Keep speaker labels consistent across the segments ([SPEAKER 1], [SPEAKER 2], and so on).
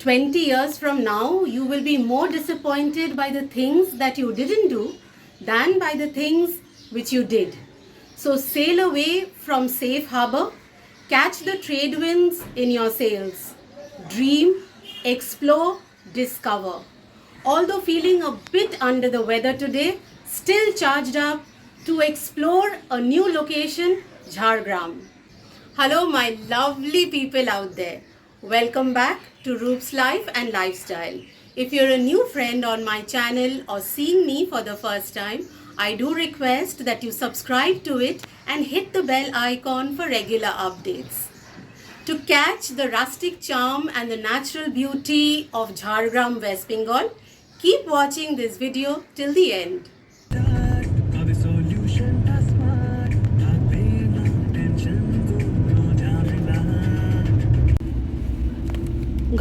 [SPEAKER 1] 20 years from now, you will be more disappointed by the things that you didn't do than by the things which you did. So sail away from safe harbor, catch the trade winds in your sails, dream, explore, discover. Although feeling a bit under the weather today, still charged up to explore a new location, Jhargram. Hello, my lovely people out there. Welcome back to Roop's Life and Lifestyle. If you're a new friend on my channel or seeing me for the first time, I do request that you subscribe to it and hit the bell icon for regular updates. To catch the rustic charm and the natural beauty of Jhargram, West Bengal, keep watching this video till the end.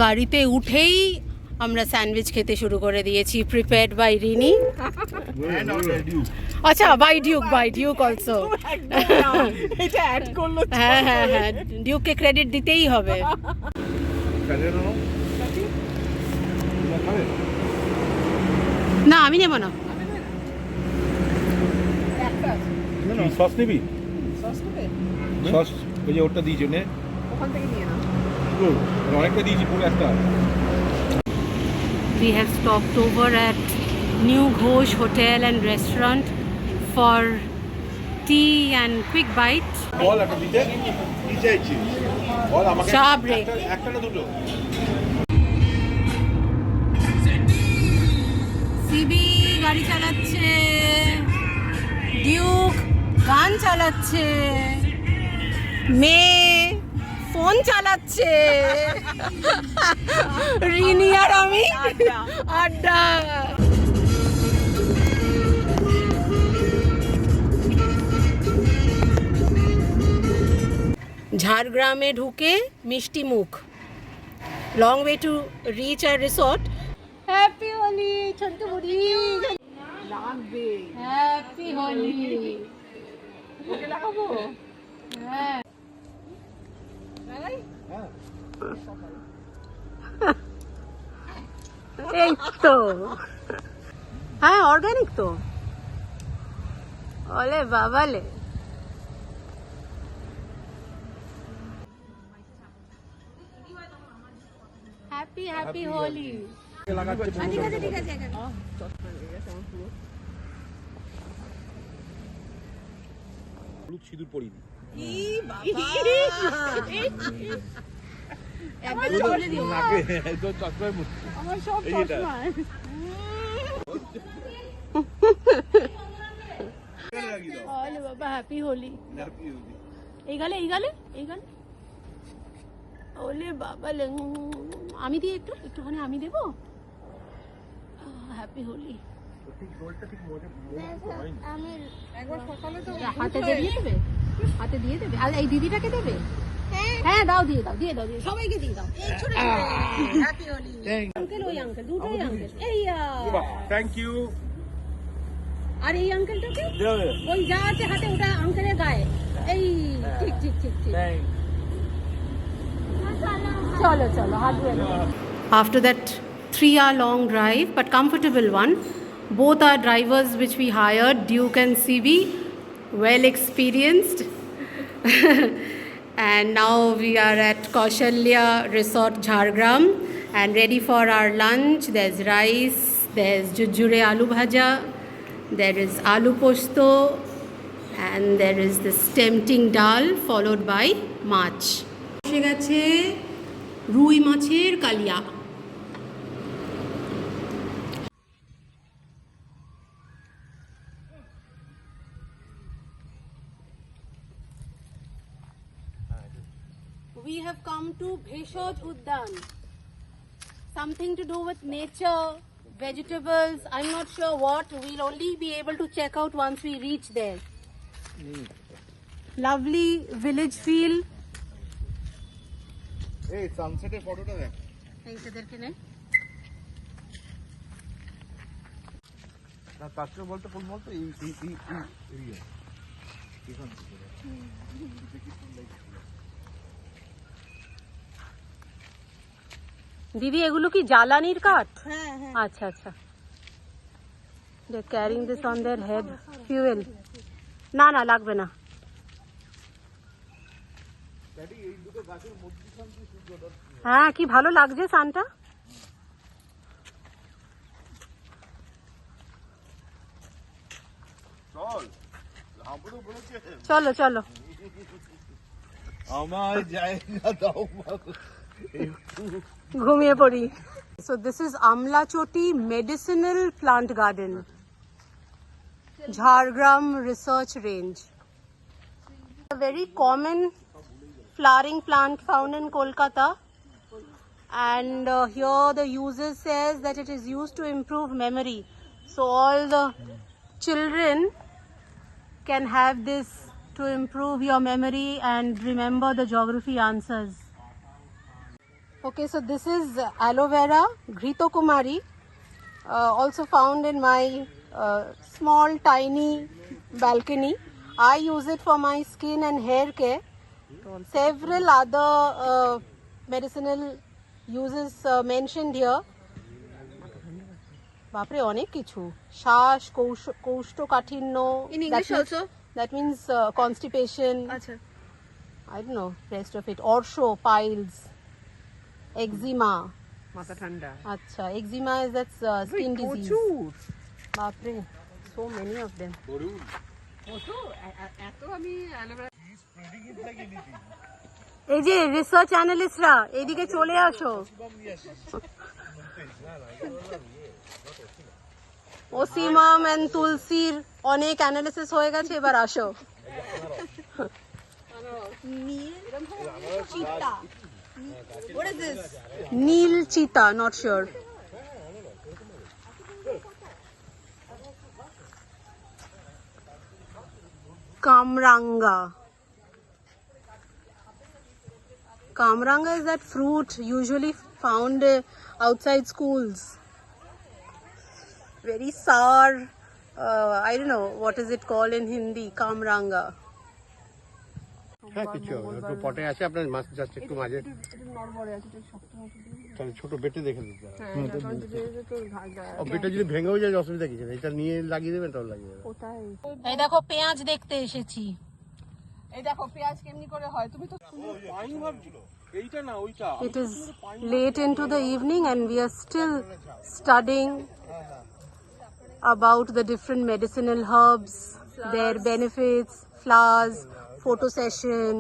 [SPEAKER 1] গাড়িতে উঠেই আমরা sandwich খেতে শুরু করে দিয়েছি, prepared by Rini. আচ্ছা, by Duke also. হ্যাঁ হ্যাঁ হ্যাঁ, ডিউককে ক্রেডিট দিতেই হবে। না, আমি নেব না।
[SPEAKER 2] সস নিবি? সস ওই যে ওটা দিয়েছে নে,
[SPEAKER 3] ওখান থেকে নিয়ে নাও।
[SPEAKER 2] অনেকটা দিয়েছি, পুরো একটা।
[SPEAKER 1] We have stopped over at New Ghosh Hotel and Restaurant for tea and quick bite.
[SPEAKER 2] বল একটা দিতে কি চাইছিস? বল আমাকে।
[SPEAKER 1] চা ব্রেক।
[SPEAKER 2] একটা না দুটো?
[SPEAKER 1] সিবি গাড়ি চালাচ্ছে, ডিউক গান চালাচ্ছে, মেয়ে ফোন চালাচ্ছে, রিনি আর আমি আড্ডা। ঝাড়গ্রামে ঢুকে মিষ্টি মুখ। লং ওয়ে টু রিচ আর রিসোর্ট। হ্যাপি হোলি ছোট্ট বুড়ি,
[SPEAKER 3] লাগবে।
[SPEAKER 1] হ্যাপি হোলি।
[SPEAKER 3] ওকে লাগাবো?
[SPEAKER 1] হ্যাঁ,
[SPEAKER 3] লাগাই?
[SPEAKER 1] এই তো। হ্যাঁ, অর্গানিক তো। ওলে বাবালে। Happy happy Holi.
[SPEAKER 3] ঠিক আছে ঠিক আছে।
[SPEAKER 2] হলুদ সিঁদুর পরিনি।
[SPEAKER 3] ই বাবা, একবার চলে দিও।
[SPEAKER 2] নাকে তো চশমায় মুখ।
[SPEAKER 3] আমার সব চশমা।
[SPEAKER 1] ওলে বাবা, হ্যাপি হোলি। এই গালে এই গালে এই গালে। ওলে বাবা, আমি দিই একটুখানি আমি দেবো। হ্যাপি হোলি।
[SPEAKER 3] একবার সকালে তো
[SPEAKER 1] হাতে দিয়ে দেবে, হাতে দিয়ে দেবে। আর এই দিদিটাকে দেবে? হ্যাঁ দাও, দিয়ে দাও দিয়ে দাও, সবাইকে দিয়ে দাও।
[SPEAKER 3] হ্যাপি হোলি।
[SPEAKER 1] আঙ্কেল, ওই আঙ্কেল, দুটোই আঙ্কেল। এই
[SPEAKER 2] থ্যাংক ইউ।
[SPEAKER 1] আর এই আঙ্কেলটাকে ওই যা আছে হাতে, ওটা আঙ্কেলের গায়ে। এই ঠিক ঠিক ঠিক ঠিক। চলো চলো, হাত ধুয়ে নাও। After that 3-hour long drive, but comfortable one, both our drivers which we hired, Duke and CB, well experienced. And now we are at Kaushalya Resort, Jhargram, and ready for our lunch. There's rice, there's jujure aloo bhaja, there is aloo posto, and there is this tempting dal followed by মাছ। এসে গেছে রুই মাছের কালিয়া। We have come to Bheshaj Uddan. Something to do with nature, vegetables. I'm not sure what. We'll only be able to check out once we reach there. Lovely village feel.
[SPEAKER 2] এই সানসেটের ফটোটা দেখ।
[SPEAKER 1] এইটাদেরকে নে।
[SPEAKER 2] না তাকে বলতে কোন বলতো এই এরিয়া এখান থেকে দেখি কোন লাইট
[SPEAKER 1] দিদি এগুলো কি জ্বালানির কাঠ?
[SPEAKER 3] হ্যাঁ হ্যাঁ
[SPEAKER 1] আচ্ছা আচ্ছা। They carrying this on their head, fuel. না না লাগবে না। হ্যাঁ কি ভালো লাগছে সানটা। চলো চলো
[SPEAKER 2] আমার জায়গা দাও
[SPEAKER 1] ঘুমিয়ে পড়ি। So this is Amla Choti Medicinal Plant Garden, Jhargram Research Range. A very common flowering plant found in Kolkata, and here the user says that it is used to improve memory. So all the children can have this to improve your memory and remember the geography answers. Okay, so this is aloe vera, Grito Kumari, also found in my small tiny balcony. I use it for my skin and hair care. Several other medicinal uses mentioned here. বাপরে অনেক কিছু। শ্বাস, কোষ্ঠকাঠিন্য,
[SPEAKER 3] In English also?
[SPEAKER 1] that means constipation,
[SPEAKER 3] আচ্ছা
[SPEAKER 1] I don't know rest of it, ortho, piles, eczema.
[SPEAKER 4] মাথা ঠান্ডা
[SPEAKER 1] Acha, eczema is that skin disease. বাপরে, so many of them.
[SPEAKER 4] এত আমি অ্যালোভেরা
[SPEAKER 1] এই যে রিসার্চ অ্যানালিস্টরা এইদিকে চলে আসো। ওসিমাম এন্ড তুলসির অনেক অ্যানালিসিস হয়ে গেছে, এবার আসো।
[SPEAKER 3] What is this?
[SPEAKER 1] নীল চিতা, not sure. Kamranga. Kamranga is that fruit usually found outside schools. Very sour. I don't know what is it called in Hindi. Kamranga.
[SPEAKER 5] হ্যাঁ কিছু একটু পটে আছে আপনার মাছ যাচ্ছে একটু মাঝে তাহলে ছোট বেটে দেখে দিতে হবে। ও বেটে যদি ভেঙেও যায় অসুবিধা কিছু নেই, এটা নিয়ে লাগিয়ে দেবেন তাহলে লাগিয়ে দেবেন।
[SPEAKER 1] এই দেখো পেঁয়াজ দেখতে এসেছি।
[SPEAKER 3] এই দেখো পেঁয়াজ কেমনি করে হয়, তুমি তো
[SPEAKER 2] এইটা না ওইটা।
[SPEAKER 1] It is late into the evening and we are still studying about the different medicinal herbs, their benefits, flowers, photo session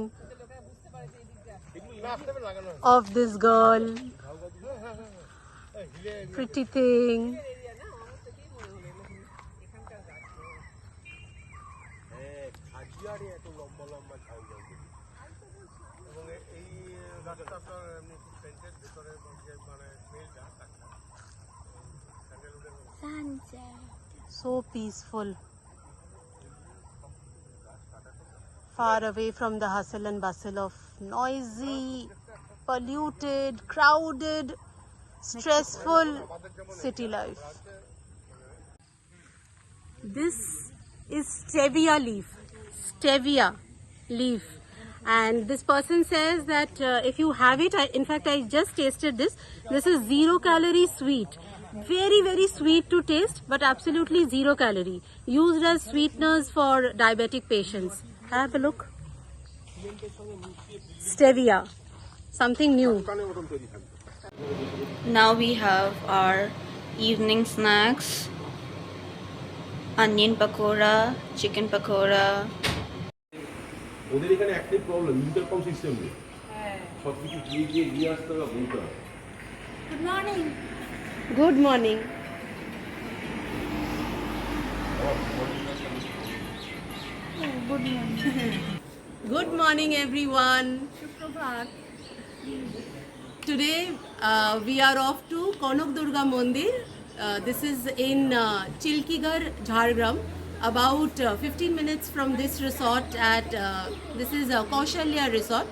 [SPEAKER 1] of this girl, pretty thing. So peaceful, far away from the hustle and bustle of noisy, polluted, crowded, stressful city life. This is stevia leaf, and this person says that if you have it, in fact I just tasted this is 0 calorie sweet, very very sweet to taste, but absolutely 0 calorie, used as sweeteners for diabetic patients. Have a look. Stevia, something new.
[SPEAKER 6] Now we have our evening snacks, onion pakora, chicken pakora.
[SPEAKER 2] ওদের এখানে একটাই problem, intercom system নেই। সব কিছু গিয়ে আসতে হবে, বলতে হবে।
[SPEAKER 1] Good morning. Good morning everyone. Today we are off to Konak Durga Mandir. This is in Chilkigar, Jhargram, about 15 minutes from this resort at this is Kaushalya Resort,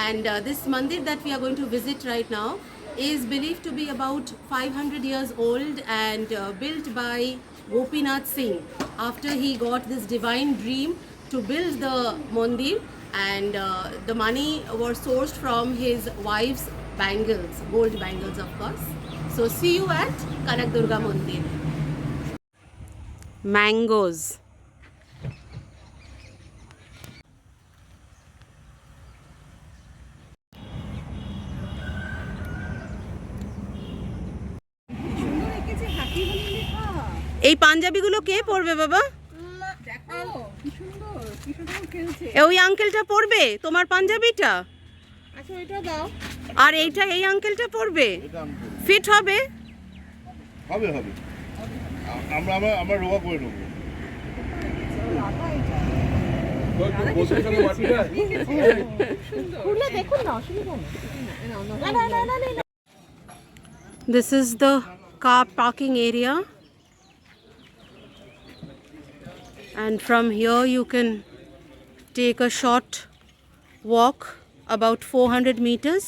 [SPEAKER 1] and this mandir that we are going to visit right now is believed to be about 500 years old and built by Gopinath Singh after he got this divine dream to build the mandir, and the money was sourced from his wife's bangles, gold bangles of course. So see you at Kanak Durga Mandir. Mangoes. এই পাঞ্জাবিগুলো কে পরবে বাবা?
[SPEAKER 3] দেখো কি সুন্দর খেলছে।
[SPEAKER 1] ওই আঙ্কেলটা পরবে তোমার পাঞ্জাবিটা?
[SPEAKER 3] আচ্ছা এটা দাও।
[SPEAKER 1] আর এইটা এই আঙ্কেলটা পরবে? ফিট হবে?
[SPEAKER 5] হবে হবে। আমরা রোগা করে নেবো।
[SPEAKER 3] খুলে দেখুন না, অসুবিধা নেই।
[SPEAKER 1] This is the car parking area, and from here you can take a short walk about 400 meters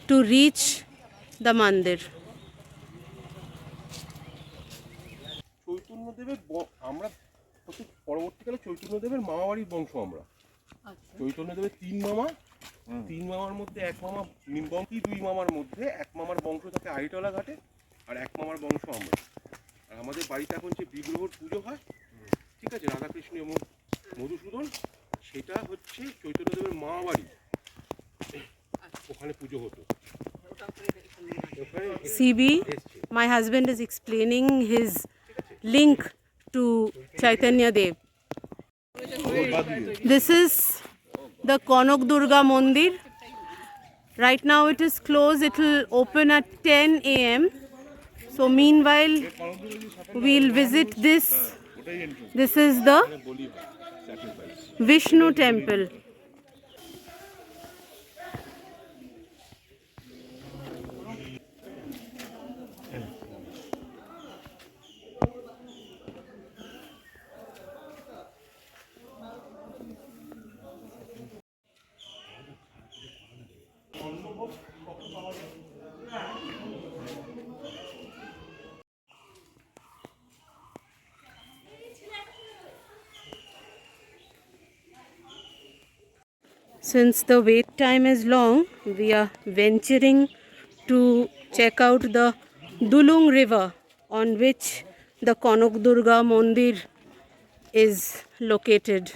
[SPEAKER 1] to reach the mandir.
[SPEAKER 2] চৈতন্যদেবের আমরা পরবর্তীকালে চৈতন্যদেবের মামাবাড়ির বংশ আমরা। চৈতন্যদেবের তিন মামার মধ্যে এক মামা নিমবঙ্কি, দুই মামার মধ্যে এক মামার বংশ থাকে আড়িটলা ঘাটে, আর এক মামার বংশ আমরা। আর আমাদের বাড়িতে এখন যে বিগ্রহর পুজো হয়, ঠিক আছে, রাধাকৃষ্ণ এবং মধুসূদন, সেটা হচ্ছে চৈতন্যদেবের মামাবাড়ি, ওখানে পুজো হতো।
[SPEAKER 1] CB, my husband is explaining his link to Chaitanya Dev. This is the Kanak Durga Mandir. Right now it is closed. It will open at 10 a.m. So meanwhile we'll visit this. This is the Vishnu temple. Since the wait time is long, we are venturing to check out the Dulung river on which the Kanak Durga Mandir is located.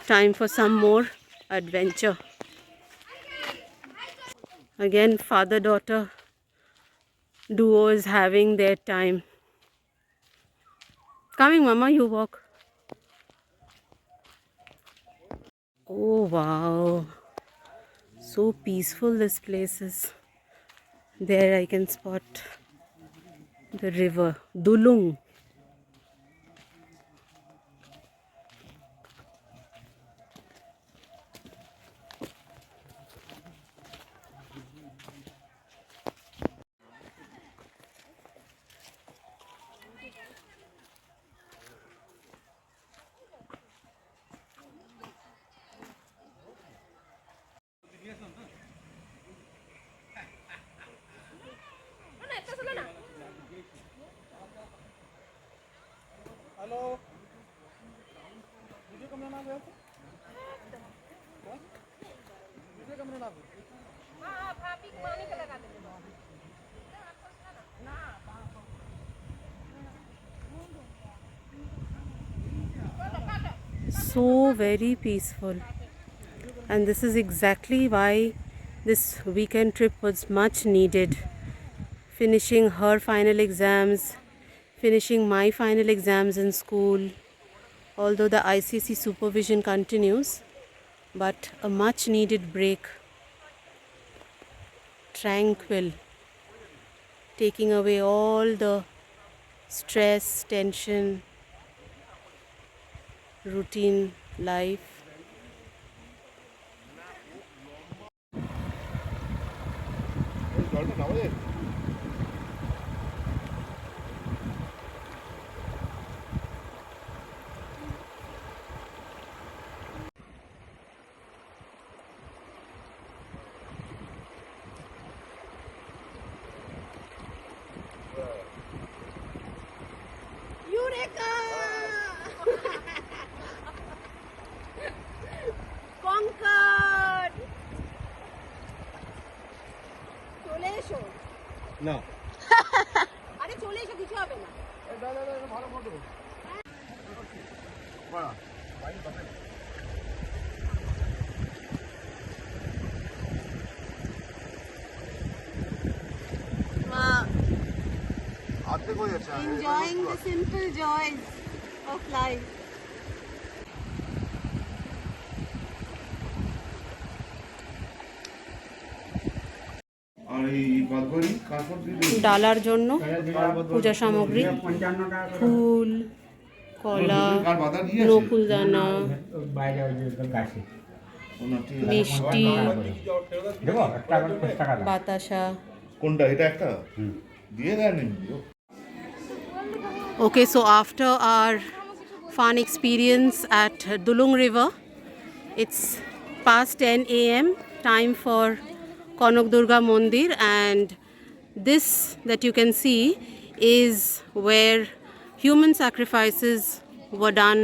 [SPEAKER 1] Time for some more adventure. Again, father-daughter duo is having their time. Coming, Mama, you walk. Oh wow, so peaceful this place is. There I can spot the river Dulung. So very peaceful, and this is exactly why this weekend trip was much needed. Finishing her final exams, finishing my final exams in school, although the ICSE supervision continues, but a much needed break. Tranquil, taking away all the stress, tension, routine life.
[SPEAKER 3] Eureka! Conquered!
[SPEAKER 5] না
[SPEAKER 3] আরে চলে এসো, কিছু হবে না।
[SPEAKER 5] ভালো photo আর্ধেক হয়ে যাচ্ছে
[SPEAKER 3] Enjoying the simple joys of life.
[SPEAKER 5] আর এই বাদবাড়ি কারপর দিলে
[SPEAKER 1] ডালার জন্য পূজা সামগ্রী, ফুল, কলা,
[SPEAKER 5] কার বাধা নিয়ে আছে
[SPEAKER 1] নকুলদানা, মিষ্টি, বাতাসা।
[SPEAKER 5] কোনটা এটা একটা দিয়ে দেন
[SPEAKER 1] Okay, so after our fun experience at Dulung River, it's past 10 a.m. time for Kanak Durga Mandir, and this that you can see is where human sacrifices were done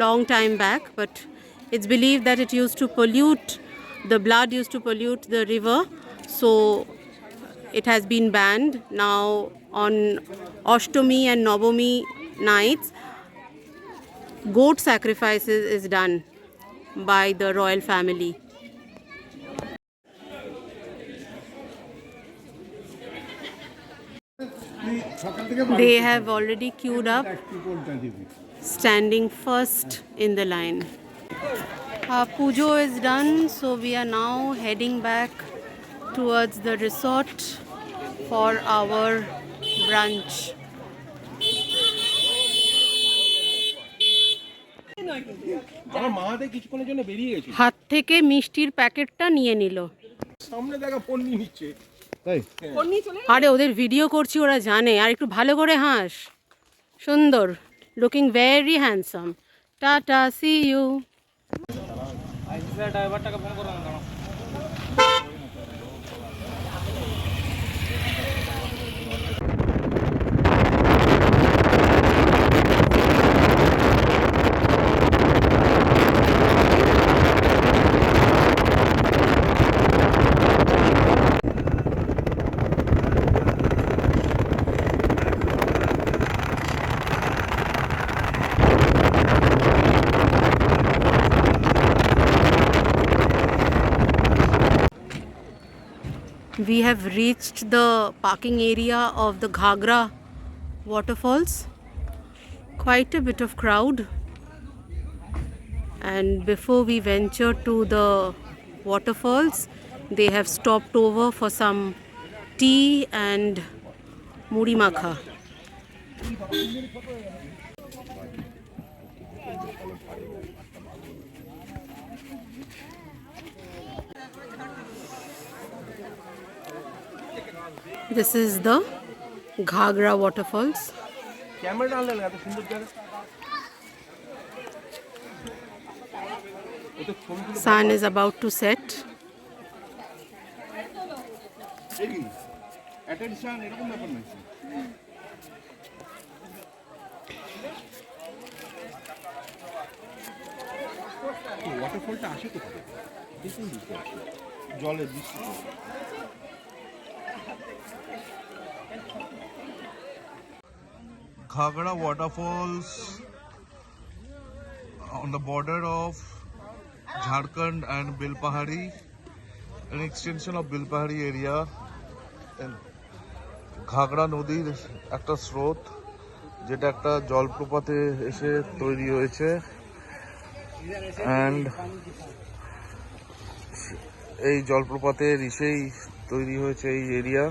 [SPEAKER 1] long time back, but it's believed that it used to pollute, the blood used to pollute the river, so it has been banned. Now on Ashtami and Navami nights, goat sacrifices is done by the royal family. They have already queued up, standing first in the line. Pujo is done, so we are now heading back towards the resort for our brunch.
[SPEAKER 2] আমার মাহাতে কিছুক্ষণের জন্য বেরিয়ে গেছিল,
[SPEAKER 1] হাত থেকে মিষ্টির প্যাকেটটা নিয়ে নিল।
[SPEAKER 2] সামনে দেখা ফোন নিয়ে নিচ্ছে।
[SPEAKER 5] তাই
[SPEAKER 1] আরে ওদের ভিডিও করছি, ওরা জানে। আর একটু ভালো করে হাস, সুন্দর, looking very handsome. Tata, see you. We have reached the parking area of the Ghagra waterfalls. Quite a bit of crowd. And before we venture to the waterfalls, they have stopped over for some tea and muri makha. This is the Ghagra waterfalls.
[SPEAKER 2] Camera আনলেন এত সুন্দর জায়গা।
[SPEAKER 1] Sun is about to set.
[SPEAKER 5] দেখি attention এরকম ব্যাপার নাকি
[SPEAKER 2] ওয়াটারফলটা আসে কোথায়? দেখুন
[SPEAKER 5] জলের বৃষ্টি
[SPEAKER 7] Ghagra waterfalls on the border of Jharkhand and Bilpahari, an extension of Bilpahari area. And Ghagra নদীর একটা স্রোত, যেটা একটা জলপ্রপাতে এসে তৈরি হয়েছে, অ্যান্ড এই জলপ্রপাতের ইসেই তৈরি হয়েছে এই এরিয়া।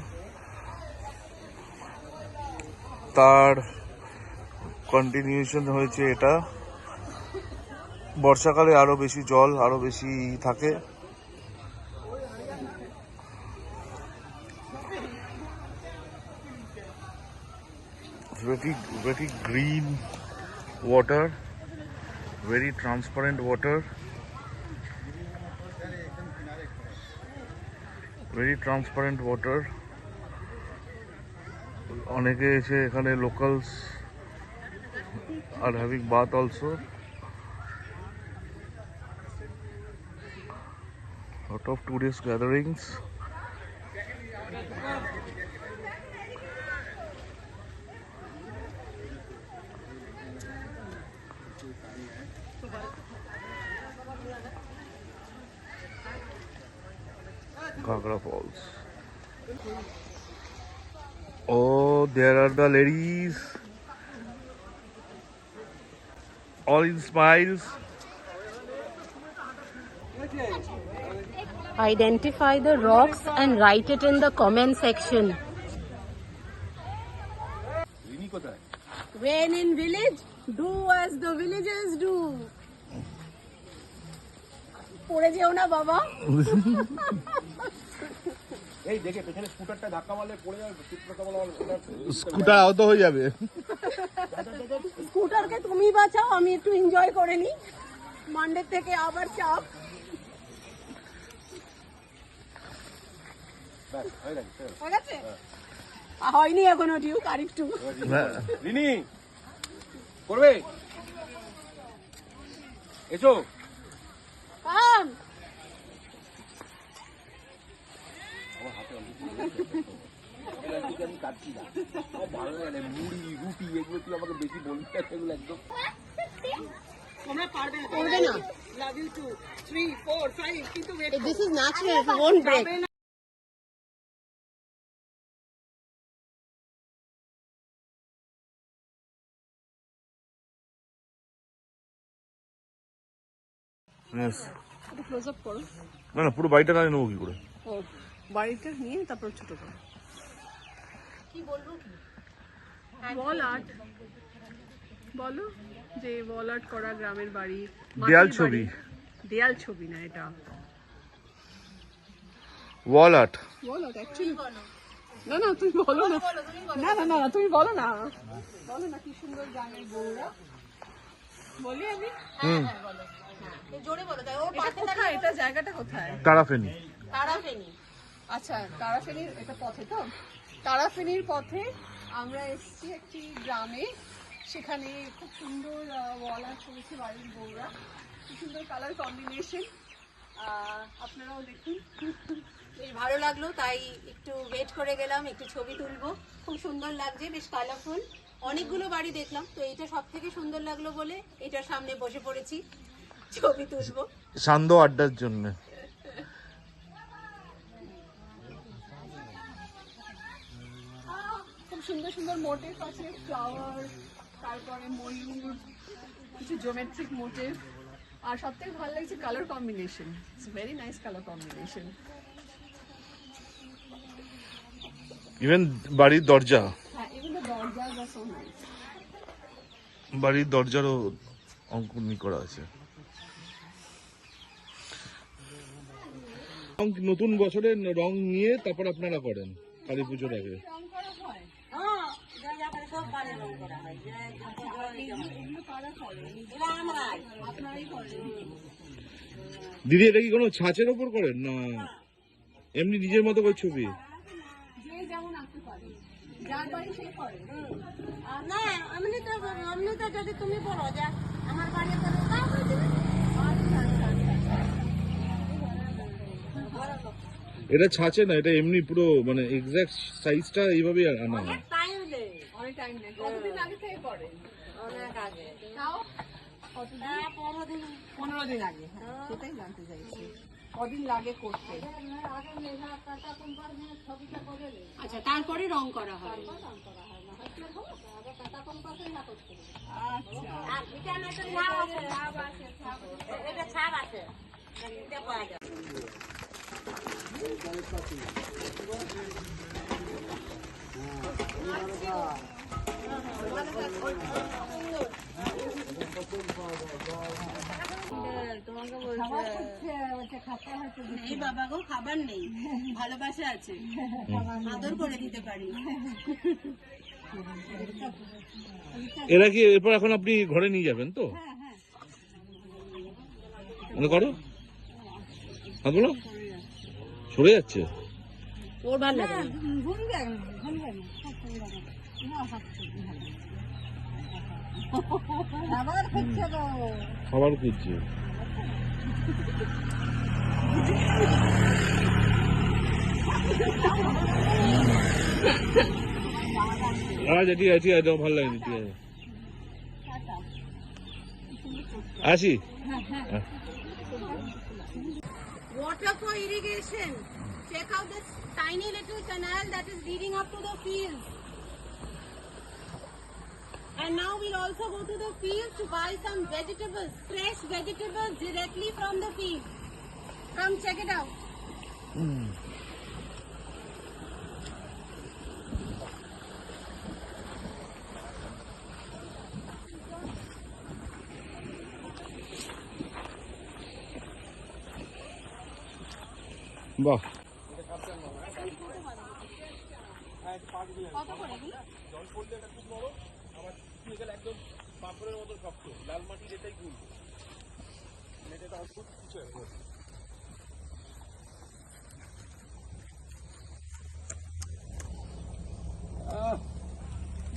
[SPEAKER 7] তার কন্টিনিউশন হয়েছে এটা। বর্ষাকালে আরো বেশি জল, আরো বেশি থাকে। very green water, very transparent water, very transparent water. অনেকে এসে এখানে locals are having bath also. Lot of tourist gatherings. Ghagra Falls. Oh, there are the ladies. All in smiles.
[SPEAKER 1] Identify the rocks and write it in the comment section. When in village, do as the villagers do. পড়ে যেও না বাবা।
[SPEAKER 2] এই দেখে পেছনে স্কুটারটা ধাক্কা মারলে পড়ে যাবে,
[SPEAKER 5] স্কুটার আহত হয়ে যাবে।
[SPEAKER 1] স্কুটারকে তুমি বাঁচাও, আমি একটু এনজয় করে নি। মানডে থেকে আবার চাপ। হয়ে গেছে? হয়নি এখনো ডিউক, আরেকটু।
[SPEAKER 2] রিনি করবে, এসো।
[SPEAKER 1] কাম।
[SPEAKER 2] আমি কাটছি না, ভালো লাগে মুড়ি রুটি এগুলো তুই আমাকে বেশি বলবি, এগুলো একদম
[SPEAKER 1] তোমরা পারবে না। লাভ ইউ টু 3 4 5 কিন্তু this is natural, it won't break.
[SPEAKER 7] Yes.
[SPEAKER 4] একটু ক্লোজ আপ করো।
[SPEAKER 7] না না, পুরো বাড়িটা না নেবো কি করে?
[SPEAKER 4] ও বাড়িটা নিয়ে তারপর ছোট করো।
[SPEAKER 1] কি বলবো কি?
[SPEAKER 4] ওয়াল আর্ট বলো, যে ওয়াল আর্ট করা গ্রামের বাড়ি,
[SPEAKER 7] দেয়াল
[SPEAKER 4] মাটির
[SPEAKER 7] ছবি।
[SPEAKER 4] বাড়ি। দেয়াল ছবি না, এটা
[SPEAKER 7] wall art.
[SPEAKER 4] Wall art actually. না না তুমি বলো না, না না না তুমি বলো না, বলো না কি সুন্দর গ্রামের বউরা। বলি আমি?
[SPEAKER 1] জোরে বলো, তাই ও
[SPEAKER 4] এটা কোথায়, এটা জায়গাটা কোথায়?
[SPEAKER 7] তারাফেনী।
[SPEAKER 1] তারাফেনী।
[SPEAKER 4] আচ্ছা, তারাফেনীর এটা পথে তো, তারাফেনীর পথে আমরা এসেছি একটি গ্রামে, সেখানে খুব সুন্দর ওয়াল আর্ট করেছে বাড়ির বউরা, খুব সুন্দর কালার কম্বিনেশন, আপনারাও দেখুন।
[SPEAKER 1] বেশ ভালো লাগলো, তাই একটু ওয়েট করে গেলাম, একটু ছবি তুলবো। খুব সুন্দর লাগছে, বেশ কালারফুল। অনেকগুলো বাড়ি দেখলাম, তো এইটা সব থেকে সুন্দর লাগলো বলে এটার সামনে বসে পড়েছি, ছবি তুলবো
[SPEAKER 7] সান্ধ্য আড্ডার জন্য।
[SPEAKER 4] খুব সুন্দর সুন্দর মোটিভ আছে, ফ্লাওয়ার, তারপরে ময়ূর, কিছু জিওমেট্রিক মোটিভ, আর সব থেকে ভালো লাগছে colour combination. It's very nice colour combination.
[SPEAKER 7] Even বাড়ির দরজা,
[SPEAKER 4] হ্যাঁ, even the doorways are so nice.
[SPEAKER 7] বাড়ির দরজারও অঙ্কন করা আছে। নতুন বছরে রং নিয়ে তারপর আপনারা করেন কালী পুজোর আগে।
[SPEAKER 4] রং করা হয়? আপনারাই করেন?
[SPEAKER 7] দিদি, এটা কি কোনো ছাঁচের ওপর করেন না এমনি নিজের মতো করে ছবি?
[SPEAKER 4] যে যেমন আঁকতে পারে, যার বাড়ি সে করে।
[SPEAKER 1] না, এমনি তো যদি তুমি বলো যে আমার বাড়ি করে তাও করে দিবে।
[SPEAKER 7] এটা ছাঁচে না, এটা এমনি পুরো মানে এক্সাক্ট সাইজটা এইভাবেই আনা হয়।
[SPEAKER 1] টাইম নেই,
[SPEAKER 4] অনেক টাইম নেই। কতদিন আগে থেকে করেন?
[SPEAKER 1] অনেক আগে।
[SPEAKER 4] তাও কতদিন? 15 দিন আগে। হ্যাঁ, সেটাই জানতে চাইছি, কদিন লাগে করতে?
[SPEAKER 1] আচ্ছা, তারপরে রং করা হয়। এই বাবা গো, খাবার নেই, ভালোবাসা আছে, আদর করে দিতে পারি।
[SPEAKER 7] এরা কি এরপর এখন আপনি ঘরে নিয়ে যাবেন তো? মনে করো হাত বলো, সরে যাচ্ছে।
[SPEAKER 1] ওর ভালো লাগে
[SPEAKER 7] খাবার খুঁজছে। আচ্ছা, ঠিক আছে, ঠিক আছে, ভালো লাগেনি, ঠিক আছে, আসি।
[SPEAKER 1] water for irrigation. Check out this tiny little canal that is leading up to the fields. And now we'll also go to the fields to buy some vegetables, fresh vegetables directly from the field. Come check it out.
[SPEAKER 7] বাহ,
[SPEAKER 1] কত করে কি?
[SPEAKER 2] জল পড়লে এটা খুব নরম, আবার শুকিয়ে গেলে একদম পাথরের মতো শক্ত। লাল মাটির এটাই গুণ, এটা অদ্ভুত কিছু একটা।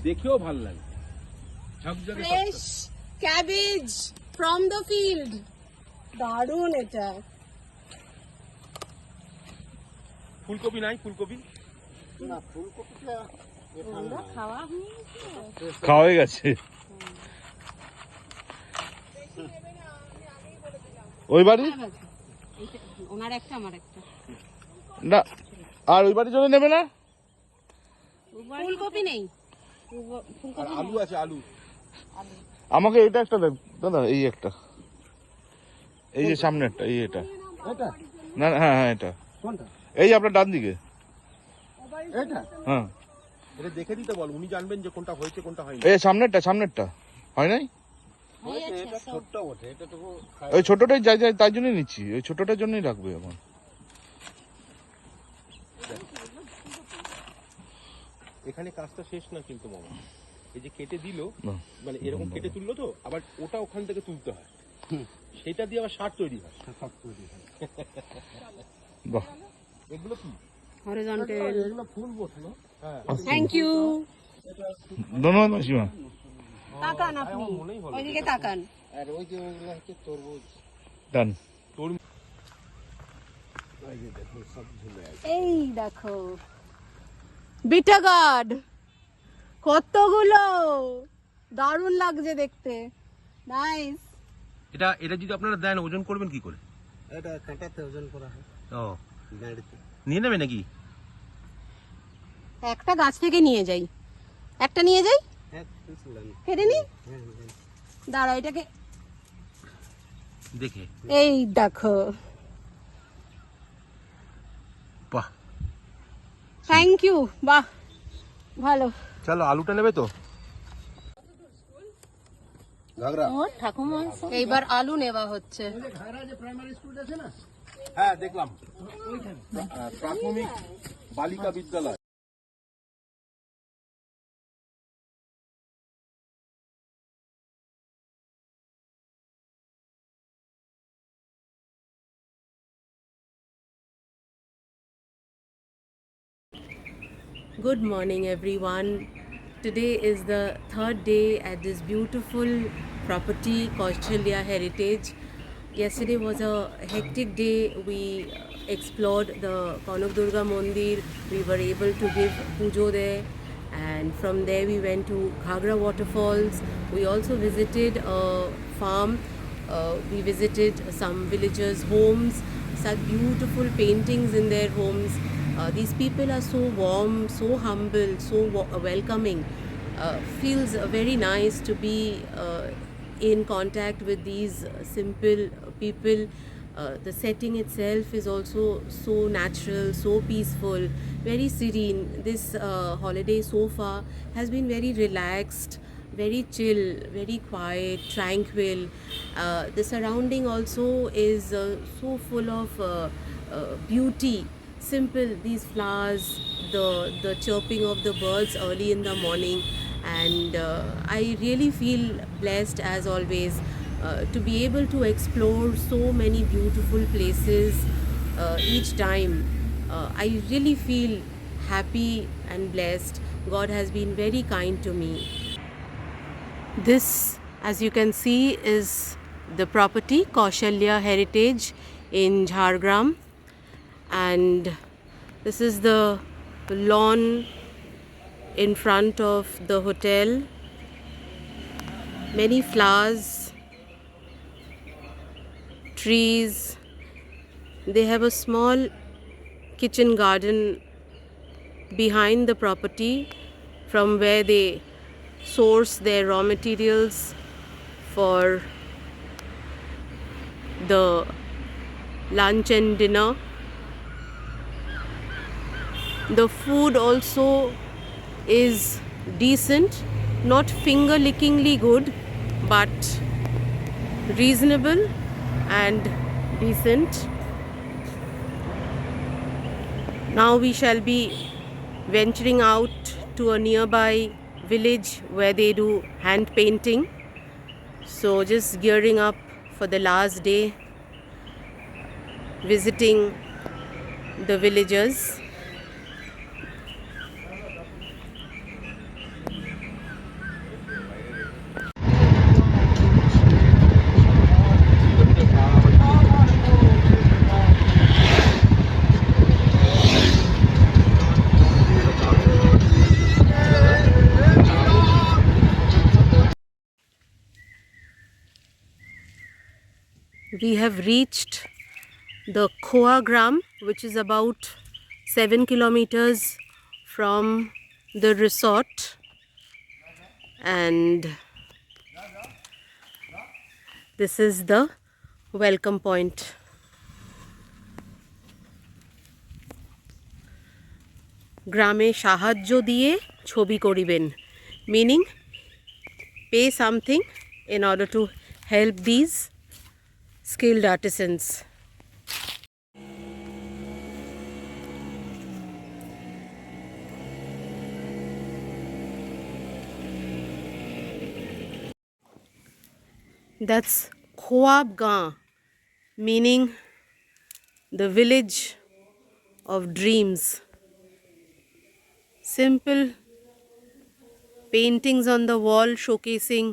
[SPEAKER 2] দেখেও ভাল লাগে, ঝকঝকে
[SPEAKER 4] fresh cabbage from the field, দারুণ এটা।
[SPEAKER 2] ফুলকপি নাই, ফুলকপি
[SPEAKER 5] না ফুলকপিটা
[SPEAKER 7] খাওয়া হয়ে গেছে। ওই বাড়ি
[SPEAKER 1] ওনার একটা আমার একটা।
[SPEAKER 7] না, আর ওই বাড়ির জন্য নেবে না?
[SPEAKER 1] ফুলকপি নেই।
[SPEAKER 2] আর আলু আছে, আলু।
[SPEAKER 7] আমাকে এটা একটা দেন দাদা, এই একটা, এই যে সামনে একটা, এই এটা।
[SPEAKER 5] এটা
[SPEAKER 7] না না, হ্যাঁ হ্যাঁ, এটা
[SPEAKER 5] কোনটা?
[SPEAKER 7] এই যে আপনার ডান দিকে।
[SPEAKER 5] এটা
[SPEAKER 7] হ্যাঁ,
[SPEAKER 2] এটা দেখে দিতে বল, উনি জানবেন যে কোনটা হয়েছে কোনটা হয়নি।
[SPEAKER 7] এই সামনেরটা, সামনেরটা হয় নাই?
[SPEAKER 5] এটা ছোটটা বটে, এটা তো
[SPEAKER 7] ওই ছোটটাই যাই যাই, তাই জন্যই নিচ্ছি, ওই ছোটটার জন্যই রাখবে এখন।
[SPEAKER 2] এখানে কাজটা শেষ না কিন্তু মামা, এই যে কেটে দিল,
[SPEAKER 7] বাহ।
[SPEAKER 2] মানে এরকম কেটে তুললো তো, আবার ওটা ওখান থেকে তুলতে হয়, সেটা দিয়ে আবার সার তৈরি হয়।
[SPEAKER 5] সব তৈরি হয়।
[SPEAKER 7] বাহ,
[SPEAKER 2] এগুলো কি?
[SPEAKER 1] হরিজন্টাল।
[SPEAKER 5] এগুলো ফুল বসলো।
[SPEAKER 2] হ্যাঁ,
[SPEAKER 1] থ্যাংক ইউ।
[SPEAKER 7] ধন্যবাদ মাসিমা।
[SPEAKER 1] তাকান আপনি,
[SPEAKER 2] আমার মনেই হলো
[SPEAKER 1] ওইদিকে তাকান।
[SPEAKER 5] আর ওই যে ওগুলো হচ্ছে তরমুজ।
[SPEAKER 7] ডান।
[SPEAKER 5] এই যে দেখো সব ঝুলে আছে।
[SPEAKER 4] এই দেখো বিটা গার্ড, কতগুলো, দারুণ লাগছে দেখতে, নাইস।
[SPEAKER 2] এটা যদি আপনারা দেন, ওজন করবেন কি করে?
[SPEAKER 5] এটা কাঁটাতে ওজন করা হয়
[SPEAKER 2] ও,
[SPEAKER 5] গাড়িতে।
[SPEAKER 2] নিয়ে নেবে নাকি?
[SPEAKER 1] একটা গাছ থেকে নিয়ে যাই, একটা নিয়ে যাই,
[SPEAKER 5] হ্যাঁ বুঝলাম।
[SPEAKER 1] কেটে নি।
[SPEAKER 5] হ্যাঁ
[SPEAKER 1] দাঁড়াও এটাকে,
[SPEAKER 2] দেখে
[SPEAKER 1] এই দেখো।
[SPEAKER 2] বাহ,
[SPEAKER 1] থ্যাংক ইউ, বাহ ভালো।
[SPEAKER 2] চলো আলুটা নেবে তো?
[SPEAKER 5] ঘাগরা।
[SPEAKER 1] এইবার আলু নেওয়া হচ্ছে।
[SPEAKER 5] ঘাগরা যে প্রাইমারি স্কুল আছে না,
[SPEAKER 2] হ্যাঁ দেখলাম, প্রাথমিক বালিকা বিদ্যালয়।
[SPEAKER 1] Good morning, everyone. Today is the third day at this beautiful property, Kaushalya Heritage. Yesterday was a hectic day. We explored the Kanak Durga Mandir. We were able to give pujo there, and from there we went to Ghagra waterfalls. We also visited a farm. We visited some villagers' homes, such beautiful paintings in their homes. These people are so warm, so humble, so welcoming. Feels very nice to be in contact with these simple people. The setting itself is also so natural, so peaceful, very serene. This holiday so far has been very relaxed, very chill, very quiet, tranquil. The surrounding also is so full of beauty. Simple, these flowers, the chirping of the birds early in the morning, and I really feel blessed as always to be able to explore so many beautiful places each time. I really feel happy and blessed. God has been very kind to me. This, as you can see, is the property Kaushalya Heritage in Jhargram, and this is the lawn in front of the hotel. Many flowers, trees. They have a small kitchen garden behind the property, from where they source their raw materials for the lunch and dinner. The food also is decent, not finger lickingly good, but reasonable and decent. Now we shall be venturing out to a nearby village where they do hand painting. So just gearing up for the last day, visiting the villagers. We have reached the Khoa Gram, which is about 7 kilometers from the resort, and this is the welcome point. গ্রামে সাহায্য দিয়ে ছবি করিবেন, meaning pay something in order to help these skilled artisans. That's Khoab Gan, meaning the village of dreams. Simple paintings on the wall showcasing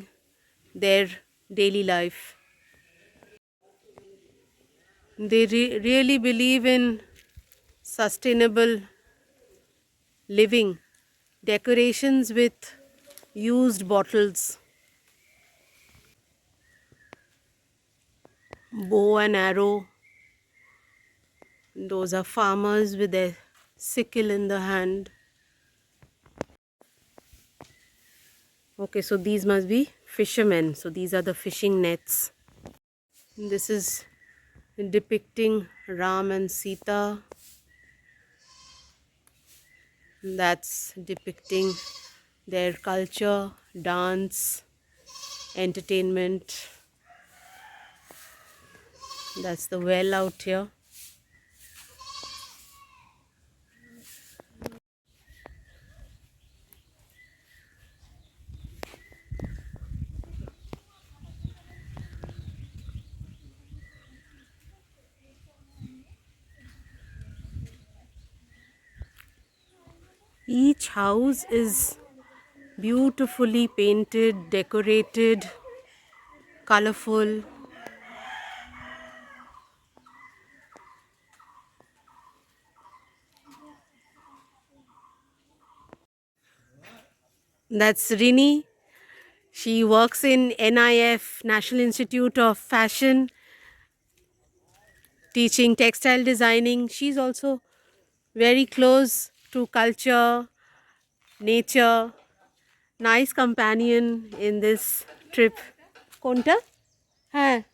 [SPEAKER 1] their daily life. They really believe in sustainable living. Decorations with used bottles, bow and arrow. Those are farmers with their sickle in the hand. Okay, so these must be fishermen. So these are the fishing nets. This is depicting Ram and Sita. That's depicting their culture, dance, entertainment. That's the well out here. Each house is beautifully painted, decorated, colorful. That's Rini. She works in NIF, National Institute of Fashion, teaching textile designing. She's also very close to culture, nature. Nice companion in this trip. Konta? Hai.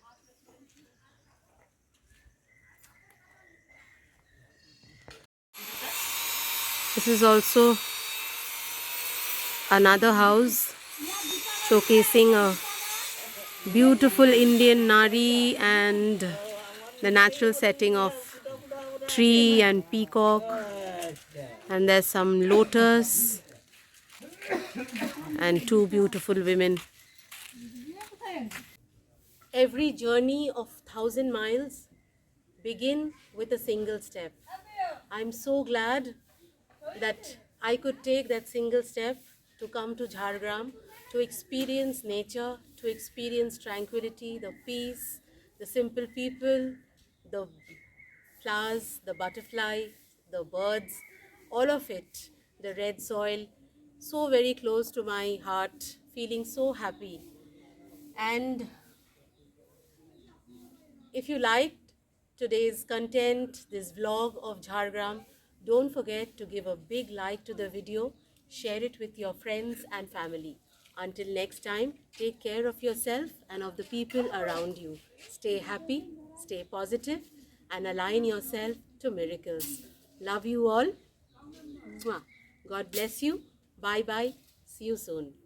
[SPEAKER 1] This is also another house showcasing a beautiful Indian nari and the natural setting of tree and peacock, and there's some lotus and two beautiful women. Every journey of 1,000 miles begin with a single step. I'm so glad that I could take that single step to come to Jhargram, to experience nature, to experience tranquility, the peace, the simple people, the flowers, the butterfly, the birds, all of it, the red soil, so very close to my heart, feeling so happy. And if you liked today's content, this vlog of Jhargram, don't forget to give a big like to the video, share it with your friends and family. Until next time, take care of yourself and of the people around you. Stay happy, stay positive, and align yourself to miracles. Love you all. Mwah. God bless you. Bye bye. See you soon.